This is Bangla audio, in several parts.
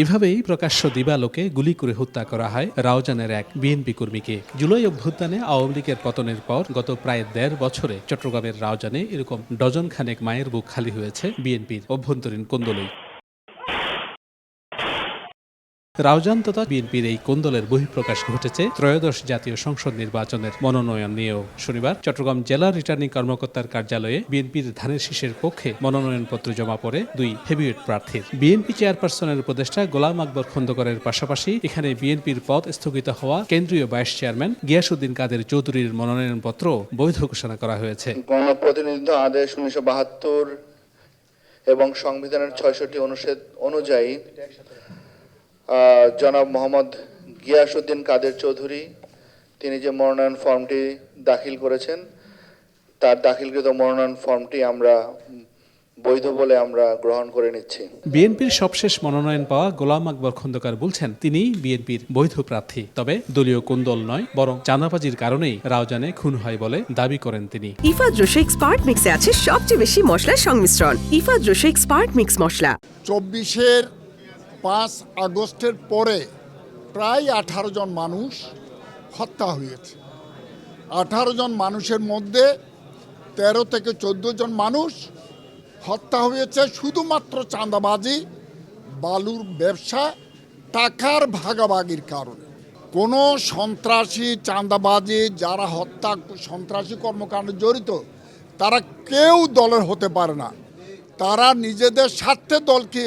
এভাবেই প্রকাশ্য দিবালোকে গুলি করে হত্যা করা হয় রাউজানের এক বিএনপি কর্মীকে। জুলাই অভ্যুত্থানে আওয়ামী লীগের পতনের পর গত প্রায় ১.৫ বছরে চট্টগ্রামের রাউজানে এরকম ডজন খানেক মায়ের বুক খালি হয়েছে বিএনপির অভ্যন্তরীণ কোন্দলেই। রাউজান তথা বিএনপির এই কোন্দলের বহিঃপ্রকাশ ঘটেছে ত্রয়োদশ জাতীয় সংসদ নির্বাচনের মনোনয়ন নিয়েও। শনিবার চট্টগ্রাম জেলা রিটার্নিং কর্মকর্তার কার্যালয়ে বিএনপির ধানের শীষের পক্ষে মনোনয়নপত্র জমা পড়ে ২ হেভিওয়েট প্রার্থীর। বিএনপি চেয়ারপারসনের উপদেষ্টা গোলাম আকবর খন্দকারের পাশাপাশি এখানে বিএনপির পদ স্থগিত হওয়া কেন্দ্রীয় ভাইস চেয়ারম্যান গিয়াসউদ্দিন কাদের চৌধুরীর মনোনয়নপত্র বৈধ ঘোষণা করা হয়েছে। গণপ্রতিনিধিত্ব আদেশ ১৯৭২ এবং সংবিধানের ৬৬ অনুচ্ছেদ অনুযায়ী জনাব মোহাম্মদ গিয়াসউদ্দিন কাদের চৌধুরী তিনি যে মনোনয়ন ফর্মটি দাখিল করেছেন তার দাখিলকৃত মনোনয়ন ফর্মটি আমরা বৈধ বলে আমরা গ্রহণ করে নিচ্ছি। বিএনপির সবশেষ মনোনয়ন পাওয়া গোলাম আকবর খন্দকার বলছেন তিনি বিএনপির বৈধ প্রার্থী, তবে দলীয় কোন্দল নয় বরং চাঁদাবাজির কারণেই রাউজানে খুন হয় বলে দাবি করেন তিনি। ইফাদ রশিক স্পার্ট মিক্সে আছে সবচেয়ে বেশি মশলার সংমিশ্রণ। ইফাদ রশিক স্পার্ট মিক্স মশলা। ২৪-এর ৫ আগস্টের পরে প্রায় ১৮ জন মানুষ হত্যা হয়েছে। ১৮ জন মানুষের মধ্যে ১৩ থেকে ১৪ জন মানুষ হত্যা হয়েছে শুধুমাত্র চাঁদাবাজি, বালুর ব্যবসা, টাকার ভাগাভাগির কারণে। কোনো সন্ত্রাসী, চাঁদাবাজি, যারা হত্যা সন্ত্রাসী কর্মকাণ্ডে জড়িত তারা কেউ দলের হতে পারে না। তারা নিজেদের স্বার্থে দলকে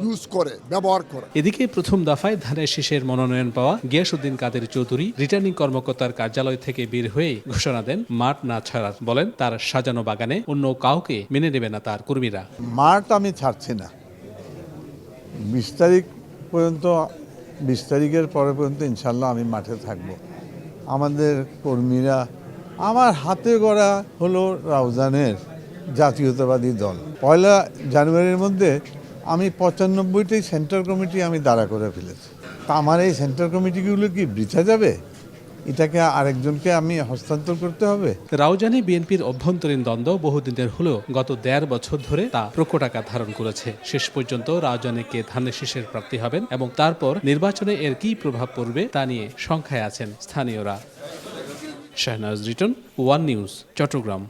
ইউজ করে, ব্যবহার করে। এদিকে প্রথম দফায় ধানের শীষের মনোনয়ন পাওয়া গিয়াসউদ্দিন কাদের চৌধুরী রিটার্নিং কর্মকর্তার কার্যালয় থেকে বের হয়ে ঘোষণা দেন মাঠ না ছাড়ার। বলেন তার সাজানো বাগানে অন্য কাউকে মেনে নেবে না তার কর্মীরা। মাঠ আমি ছাড়ছি না, ২০ তারিখ পর্যন্ত, ২০ তারিখের পরে পর্যন্ত ইনশাল্লাহ আমি মাঠে থাকব। আমাদের কর্মীরা, আমার হাতে গড়া হলো রাউজানের জাতীয়তাবাদী দল। ১ জানুয়ারির মধ্যে আমি ৯৫টি সেন্টার কমিটি আমি দাঁড়া করে ফেলেছি। তা আমার এই সেন্টার কমিটিগুলো কি বৃথা যাবে? এটাকে আরেকজনকে আমি হস্তান্তর করতে হবে? রাউজানে বিএনপির অভ্যন্তরীণ দ্বন্দ্ব বহুদিনের হলেও গত ১.৫ বছর ধরে তা প্রকট আকার ধারণ করেছে। শেষ পর্যন্ত রাউজানে কে ধানের শীষের প্রার্থী হবেন এবং তারপর নির্বাচনে এর কী প্রভাব পড়বে তা নিয়ে শঙ্কায় আছেন স্থানীয়রা। Shahnaz Riton, One News, Chittagong.